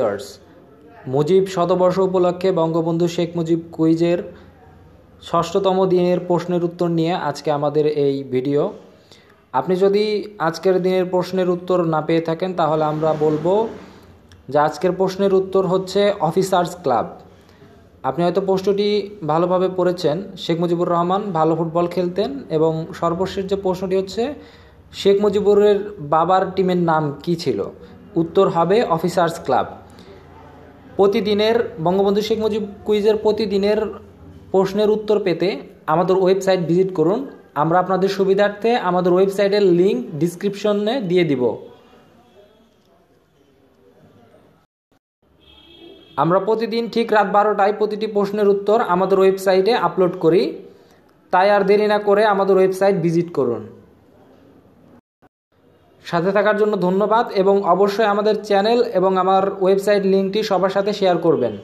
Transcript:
Viewers, Mujib শতবর্ষ উপলক্ষে বঙ্গবন্ধু শেখ মুজিব কুইজের ৬ষ্ঠতম দিনের প্রশ্নের উত্তর নিয়ে আজকে আমাদের এই ভিডিও। আপনি যদি আজকের দিনের প্রশ্নের উত্তর না পেয়ে থাকেন তাহলে আমরা বলবো যে আজকের প্রশ্নের উত্তর হচ্ছে অফিসার্স ক্লাব। আপনি হয়তো প্রশ্নটি ভালোভাবে পড়েছেন। শেখ মুজিবুর রহমান ভালো ফুটবল খেলতেন এবং সর্বশেষ যে প্রশ্নটি হচ্ছে শেখ মুজিবুরের বাবার টিমের নাম কি ছিল? উত্তর হবে অফিসার্স ক্লাব। প্রতিদিনের বঙ্গবন্ধু শেখ মুজিব কুইজের প্রতিদিনের প্রশ্নের উত্তর পেতে আমাদের ওয়েবসাইট ভিজিট করুন। আমরা আপনাদের সুবিধার্থে আমাদের ওয়েবসাইটের লিংক ডিসক্রিপশনে দিয়ে দিব। আমরা প্রতিদিন ঠিক রাত 12টায় প্রতিটি প্রশ্নের উত্তর আমাদের ওয়েবসাইটে আপলোড করি, তাই আর দেরি না করে আমাদের ওয়েবসাইট ভিজিট করুন। সাথে থাকার জন্য ধন্যবাদ এবং অবশ্যই আমাদের চ্যানেল এবং আমার ওয়েবসাইট লিঙ্কটি সবার সাথে শেয়ার করবেন।